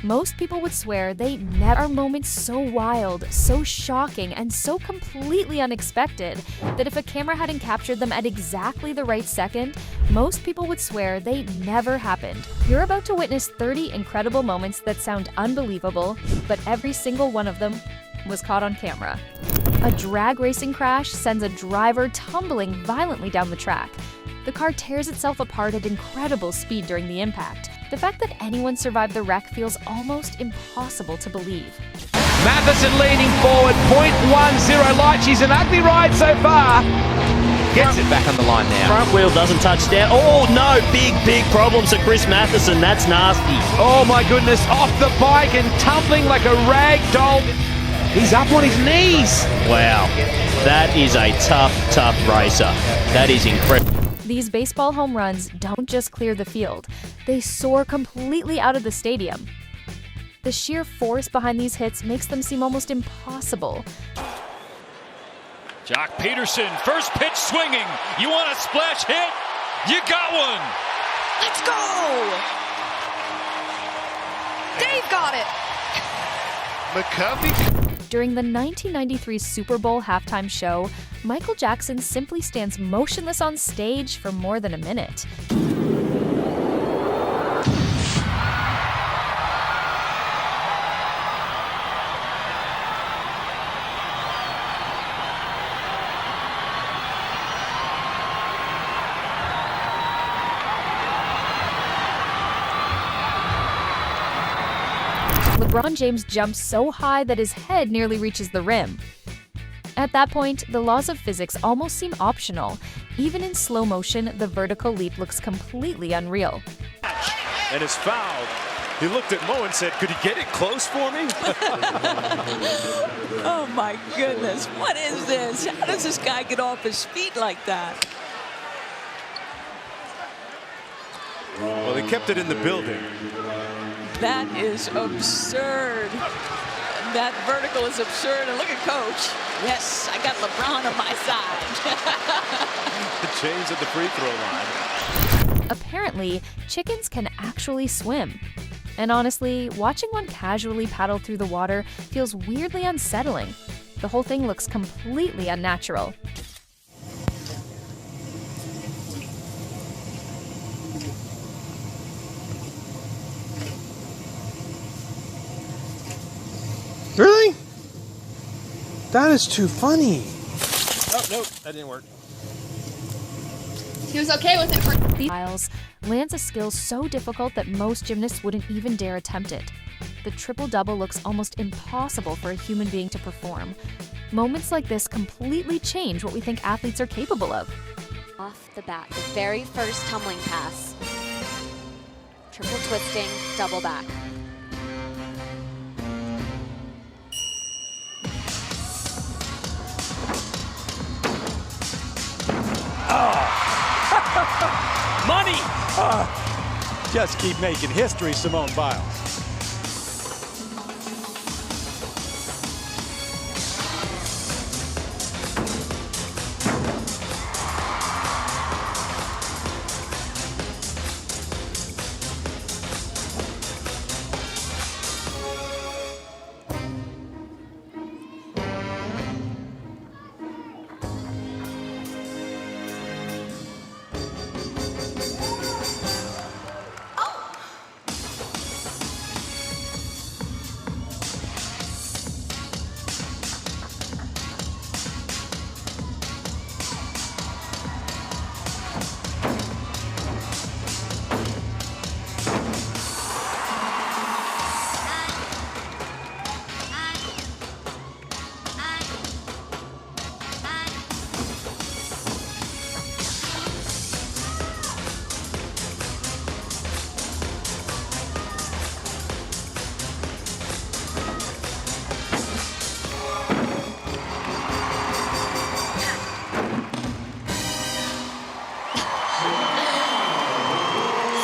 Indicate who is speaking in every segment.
Speaker 1: Most people would swear they never are moments so wild, so shocking, and so completely unexpected that if a camera hadn't captured them at exactly the right second, most people would swear they never happened. You're about to witness 30 incredible moments that sound unbelievable, but every single one of them was caught on camera. A drag racing crash sends a driver tumbling violently down the track. The car tears itself apart at incredible speed during the impact. The fact that anyone survived the wreck feels almost impossible to believe.
Speaker 2: Matheson leaning forward, 0.10 light. She's an ugly ride so far. Gets it back on the line now.
Speaker 3: Front wheel doesn't touch down. Oh no, big problems for Chris Matheson. That's nasty.
Speaker 2: Oh my goodness, off the bike and tumbling like a rag doll. He's up on his knees.
Speaker 3: Wow, that is a tough racer. That is incredible.
Speaker 1: These baseball home runs don't just clear the field, they soar completely out of the stadium. The sheer force behind these hits makes them seem almost impossible.
Speaker 4: Jock Peterson, first pitch swinging. You want a splash hit? You got one.
Speaker 5: Let's go! Dave got it.
Speaker 4: McCovey.
Speaker 1: During the 1993 Super Bowl halftime show, Michael Jackson simply stands motionless on stage for more than a minute. LeBron James jumps so high that his head nearly reaches the rim. At that point, the laws of physics almost seem optional. Even in slow motion, the vertical leap looks completely unreal.
Speaker 6: And is fouled. He looked at Mo and said, "Could he get it close for me?"
Speaker 5: Oh my goodness, what is this? How does this guy get off his feet like that?
Speaker 6: Well, they kept it in the building.
Speaker 5: That is absurd. That vertical is absurd. And look at Coach. Yes, I got LeBron on my side.
Speaker 6: James at the free throw line.
Speaker 1: Apparently, chickens can actually swim. And honestly, watching one casually paddle through the water feels weirdly unsettling. The whole thing looks completely unnatural.
Speaker 7: Really? That is too funny. Oh, no, that didn't work.
Speaker 8: He was okay with it for
Speaker 1: Miles lands a skill so difficult that most gymnasts wouldn't even dare attempt it. The triple-double looks almost impossible for a human being to perform. Moments like this completely change what we think athletes are capable of.
Speaker 8: off the bat, the very first tumbling pass. Triple twisting, double back.
Speaker 3: Money!
Speaker 6: Just keep making history, Simone Biles.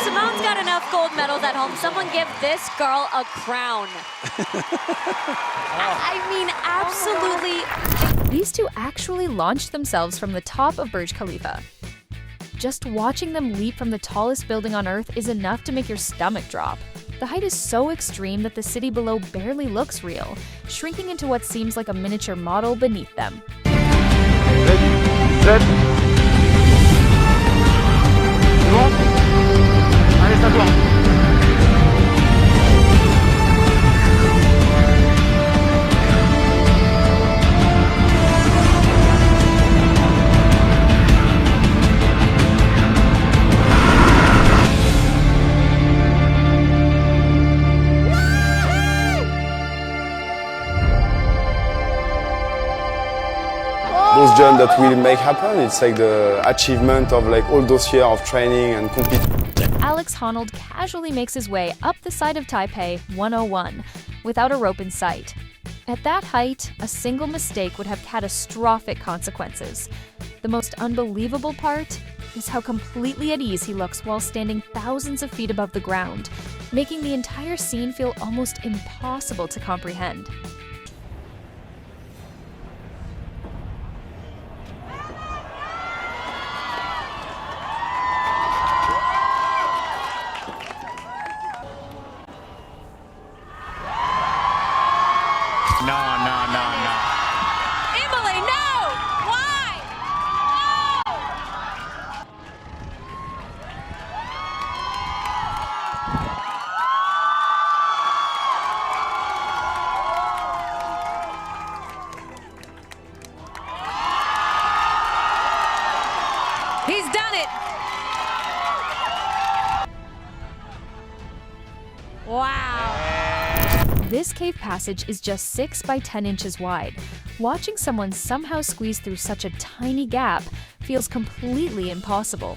Speaker 8: Simone's got enough gold medals at home. Someone give this girl a crown. I mean, absolutely.
Speaker 1: These two actually launched themselves from the top of Burj Khalifa. Just watching them leap from the tallest building on Earth is enough to make your stomach drop. The height is so extreme that the city below barely looks real, shrinking into what seems like a miniature model beneath them.
Speaker 9: Those jumps that will make happen, it's like the achievement of like all those years of training and competing.
Speaker 1: Alex Honnold casually makes his way up the side of Taipei 101 without a rope in sight. At that height, a single mistake would have catastrophic consequences. The most unbelievable part is how completely at ease he looks while standing thousands of feet above the ground, making the entire scene feel almost impossible to comprehend.
Speaker 4: No.
Speaker 5: Emily, no! Why? He's done it! Wow.
Speaker 1: This cave passage is just 6 by 10 inches wide. Watching someone somehow squeeze through such a tiny gap feels completely impossible.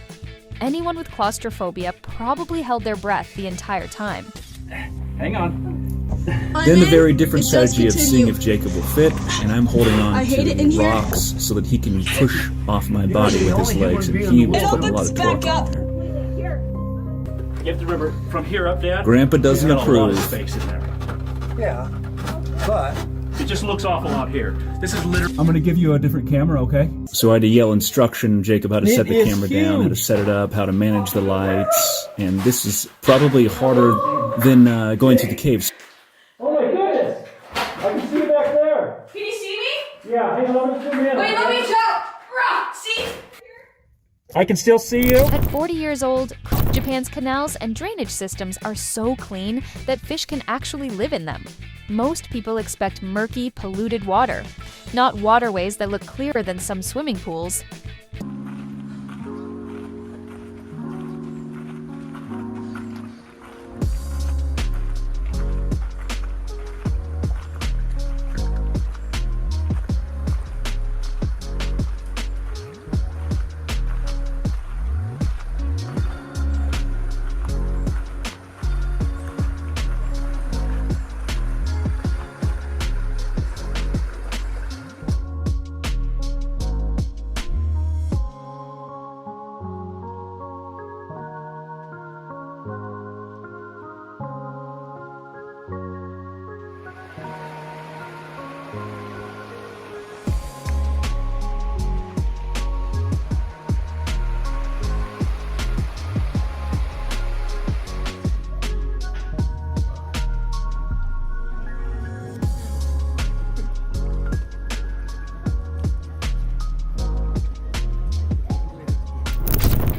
Speaker 1: Anyone with claustrophobia probably held their breath the entire time.
Speaker 10: Hang on. Then the very different strategy of seeing if Jacob will fit, and I'm holding on to rocks so that he can push off my body with his legs, and he will put a lot of torque on there.
Speaker 3: You have to remember, from here up, Dad,
Speaker 10: Grandpa doesn't
Speaker 3: there's got a lot of
Speaker 10: approve.
Speaker 3: space in there.
Speaker 11: Yeah, but
Speaker 3: It just looks awful out here. This is literally...
Speaker 10: I'm gonna give you a different camera, okay? So I had to yell instruction Jacob how to set the camera down, how to set it up, how to manage the lights, and this is probably harder than going through the caves.
Speaker 11: oh my goodness! I can see you back there.
Speaker 5: Can you see me?
Speaker 11: Yeah, hang on, let me zoom in.
Speaker 5: Wait, let me jump! Rah, see?
Speaker 11: I can still see you.
Speaker 1: At 40 years old, Japan's canals and drainage systems are so clean that fish can actually live in them. Most people expect murky, polluted water, not waterways that look clearer than some swimming pools.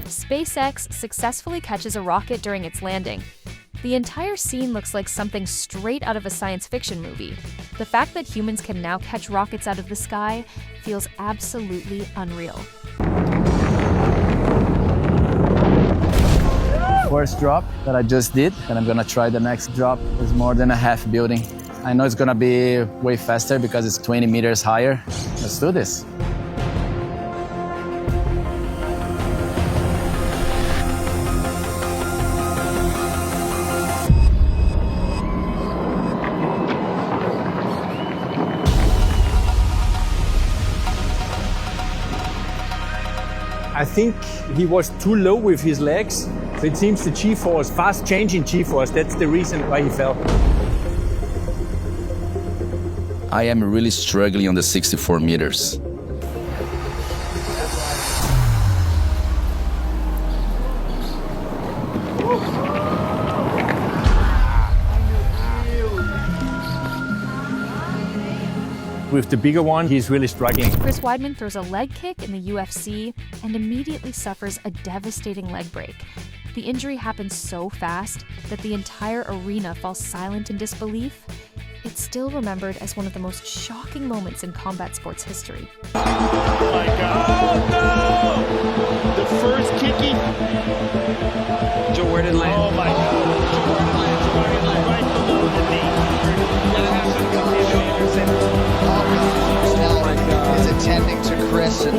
Speaker 1: SpaceX successfully catches a rocket during its landing. The entire scene looks like something straight out of a science fiction movie. The fact that humans can now catch rockets out of the sky feels absolutely unreal.
Speaker 12: First drop that I just did, and I'm gonna try the next drop. Is more than a half building. I know it's gonna be way faster because it's 20 meters higher. Let's do this.
Speaker 11: I think he was too low with his legs. So it seems the G-force, fast changing G-force, that's the reason why he fell.
Speaker 12: I am really struggling on the 64 meters.
Speaker 11: With the bigger one, he's really struggling.
Speaker 1: Chris Weidman throws a leg kick in the UFC and immediately suffers a devastating leg break. The injury happens so fast that the entire arena falls silent in disbelief. It's still remembered as one of the most shocking moments in combat sports history.
Speaker 3: Oh my God. Oh no! The first kicky.
Speaker 2: Joe, where did it land?
Speaker 3: Oh my God. Right below the knee.
Speaker 13: Is attending to Chris.
Speaker 3: It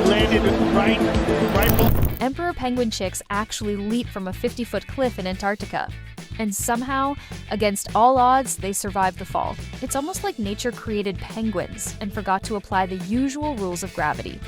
Speaker 3: landed right below.
Speaker 1: Emperor penguin chicks actually leap from a 50-foot cliff in Antarctica. And somehow, against all odds, they survive the fall. It's almost like nature created penguins and forgot to apply the usual rules of gravity.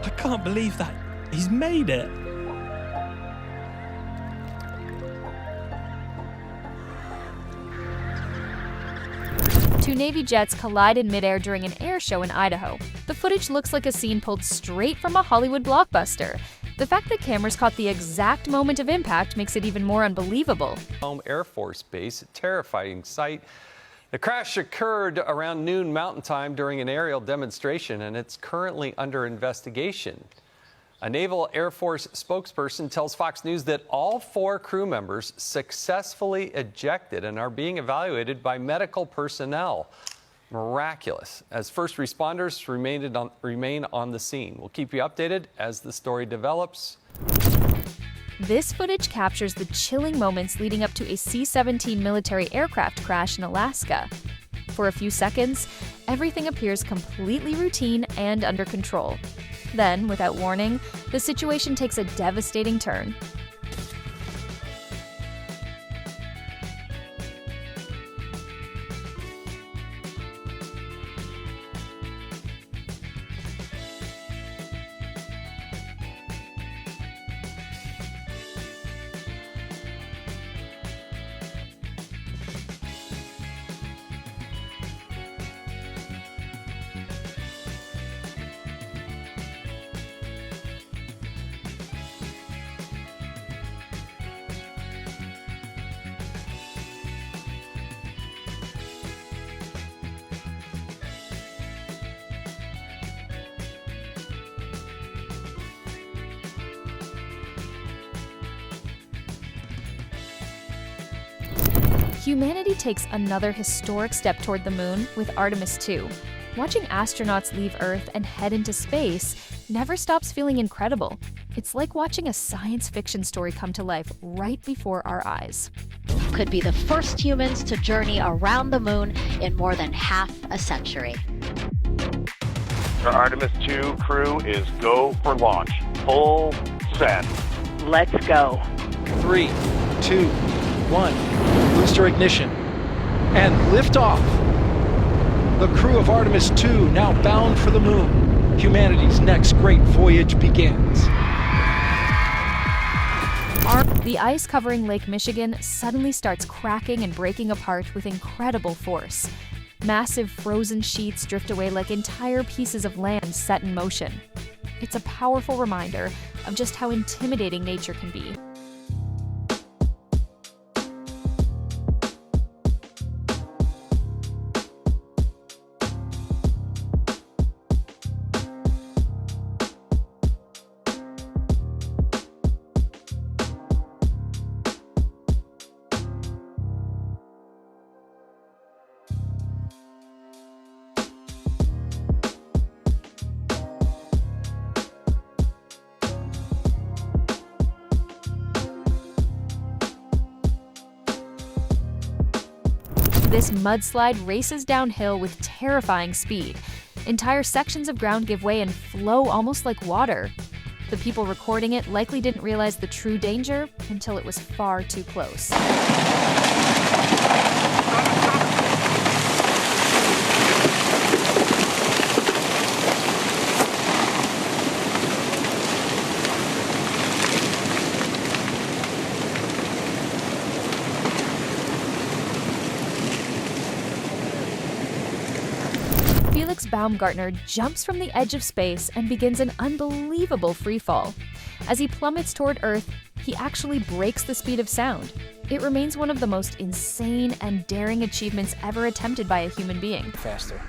Speaker 14: I can't believe that. He's made it.
Speaker 1: Two Navy jets collide in midair during an air show in Idaho. The footage looks like a scene pulled straight from a Hollywood blockbuster. The fact that cameras caught the exact moment of impact makes it even more unbelievable.
Speaker 15: Home Air Force Base, a terrifying sight. The crash occurred around noon Mountain Time during an aerial demonstration, and it's currently under investigation. A Naval Air Force spokesperson tells Fox News that all 4 crew members successfully ejected and are being evaluated by medical personnel. Miraculous, as first responders remain on the scene. We'll keep you updated as the story develops.
Speaker 1: This footage captures the chilling moments leading up to a C-17 military aircraft crash in Alaska. For a few seconds, everything appears completely routine and under control. Then, without warning, the situation takes a devastating turn. Humanity takes another historic step toward the moon with Artemis 2. Watching astronauts leave Earth and head into space never stops feeling incredible. It's like watching a science fiction story come to life right before our eyes.
Speaker 8: Could be the first humans to journey around the moon in more than half a century.
Speaker 16: The Artemis 2 crew is go for launch. Full send.
Speaker 17: Let's go.
Speaker 18: 3, 2, 1. Booster ignition. And liftoff. The crew of Artemis 2 now bound for the moon. Humanity's next great voyage begins.
Speaker 1: The ice covering Lake Michigan suddenly starts cracking and breaking apart with incredible force. Massive frozen sheets drift away like entire pieces of land set in motion. It's a powerful reminder of just how intimidating nature can be. This mudslide races downhill with terrifying speed. Entire sections of ground give way and flow almost like water. The people recording it likely didn't realize the true danger until it was far too close. Felix Baumgartner jumps from the edge of space and begins an unbelievable freefall. As he plummets toward Earth, he actually breaks the speed of sound. It remains one of the most insane and daring achievements ever attempted by a human being.
Speaker 17: Faster.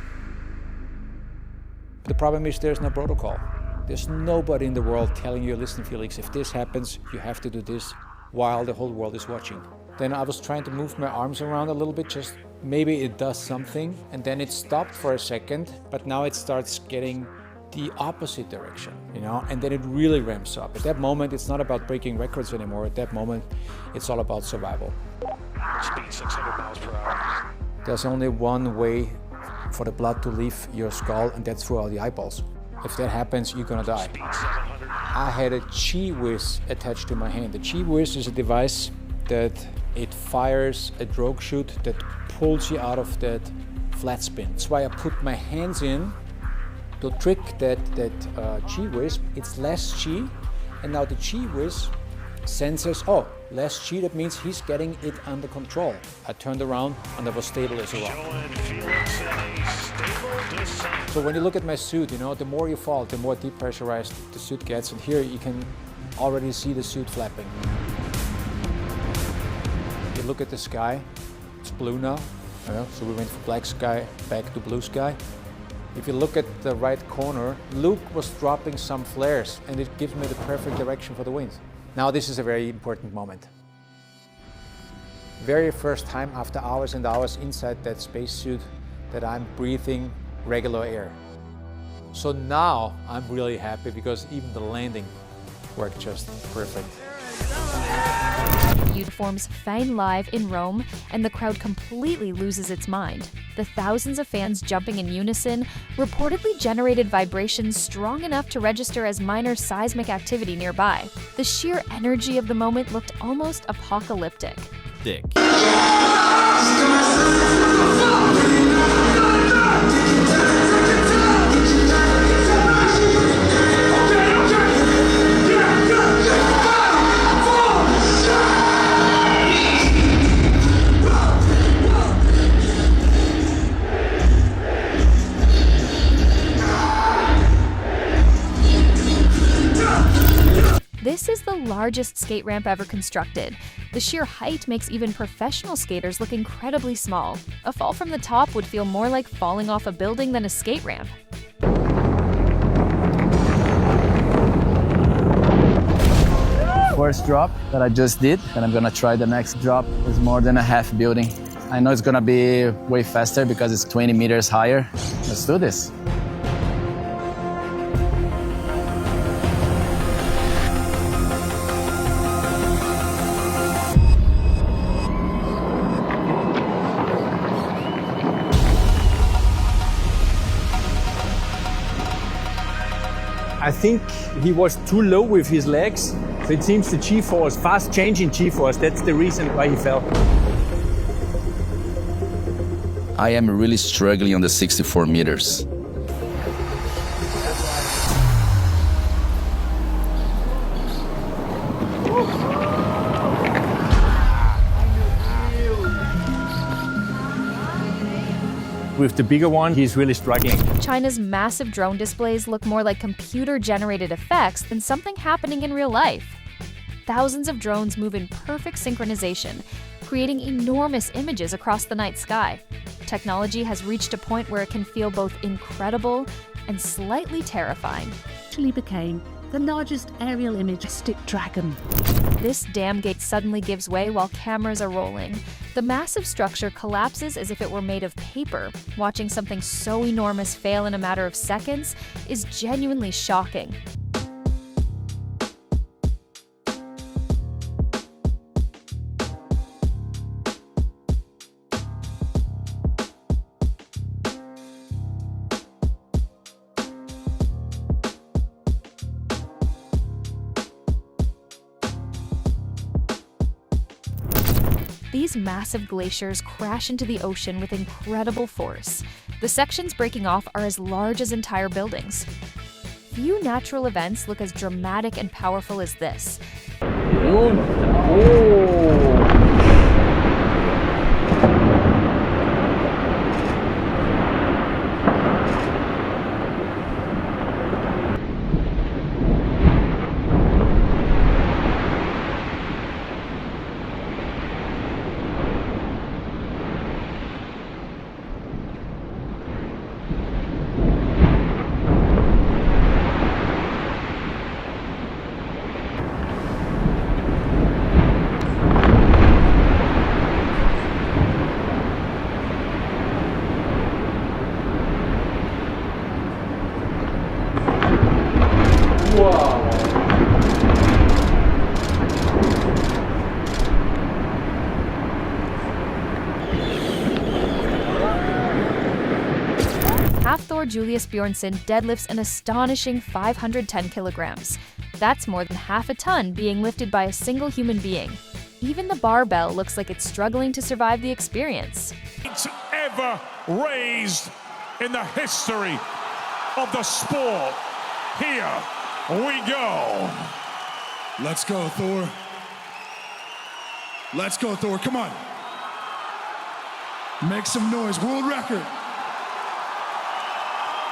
Speaker 17: The problem is there's no protocol. There's nobody in the world telling you, listen, Felix, if this happens, you have to do this while the whole world is watching. Then I was trying to move my arms around a little bit, just maybe it does something, and then it stopped for a second, but now it starts getting the opposite direction, and then it really ramps up. At that moment, it's not about breaking records anymore. At that moment, it's all about survival.
Speaker 6: Speed 600 miles per hour.
Speaker 17: There's only one way for the blood to leave your skull, and that's through all the eyeballs. If that happens, you're gonna die. I had a Chi-Whiz attached to my hand. The Chi-Whiz is a device that it fires a drogue chute that pulls you out of that flat spin. That's why I put my hands in to trick that Chi-Whiz. It's less Chi, and now the Chi-Whiz senses, oh, less Chi, that means he's getting it under control. I turned around and I was stable as a rock. So when you look at my suit, the more you fall, the more depressurized the suit gets, and here you can already see the suit flapping. You look at the sky, it's blue now, so we went from black sky back to blue sky. If you look at the right corner, Luke was dropping some flares, and it gives me the perfect direction for the wind. Now this is a very important moment. Very first time after hours and hours inside that spacesuit that I'm breathing regular air. So now I'm really happy because even the landing worked just perfect.
Speaker 1: Feud forms Fang live in Rome, and the crowd completely loses its mind. The thousands of fans jumping in unison reportedly generated vibrations strong enough to register as minor seismic activity nearby. The sheer energy of the moment looked almost apocalyptic.
Speaker 19: Dick.
Speaker 1: This is the largest skate ramp ever constructed. The sheer height makes even professional skaters look incredibly small. A fall from the top would feel more like falling off a building than a skate ramp.
Speaker 12: First drop that I just did, and I'm gonna try the next drop. Is more than a half building. I know it's gonna be way faster because it's 20 meters higher. Let's do this.
Speaker 11: I think he was too low with his legs. So it seems the G-force, fast changing G-force, that's the reason why he fell.
Speaker 19: I am really struggling on the 64 meters.
Speaker 11: With the bigger one, he's really struggling.
Speaker 1: China's massive drone displays look more like computer-generated effects than something happening in real life. Thousands of drones move in perfect synchronization, creating enormous images across the night sky. Technology has reached a point where it can feel both incredible and slightly terrifying.
Speaker 20: Actually became the largest aerial image stick dragon.
Speaker 1: This dam gate suddenly gives way while cameras are rolling. The massive structure collapses as if it were made of paper. Watching something so enormous fail in a matter of seconds is genuinely shocking. These massive glaciers crash into the ocean with incredible force. The sections breaking off are as large as entire buildings. Few natural events look as dramatic and powerful as this. Julius Bjornsson deadlifts an astonishing 510 kilograms. That's more than half a ton being lifted by a single human being. Even the barbell looks like it's struggling to survive the experience.
Speaker 21: It's ever raised in the history of the sport. Here we go.
Speaker 22: Let's go, Thor. Let's go, Thor. Come on. Make some noise. World record.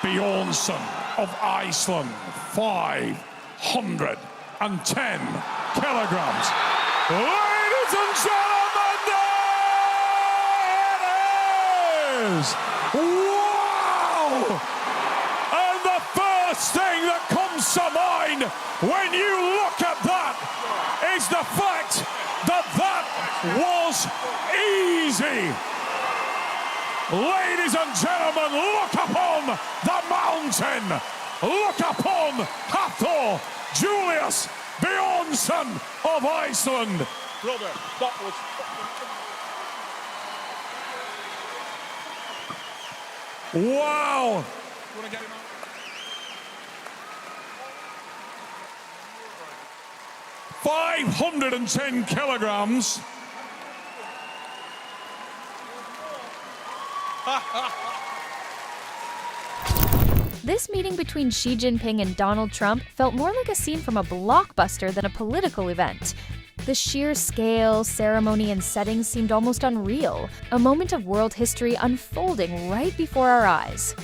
Speaker 21: Bjornsson of Iceland, 510 kilograms. Ladies and gentlemen, there it is! Wow! And the first thing that comes to mind when you look at that is the fact that that was easy. Ladies and gentlemen, look upon the mountain. Look upon Hafthor Julius Bjornsson of Iceland. Brother, that was... 510 kilograms.
Speaker 1: This meeting between Xi Jinping and Donald Trump felt more like a scene from a blockbuster than a political event. The sheer scale, ceremony, and setting seemed almost unreal, a moment of world history unfolding right before our eyes.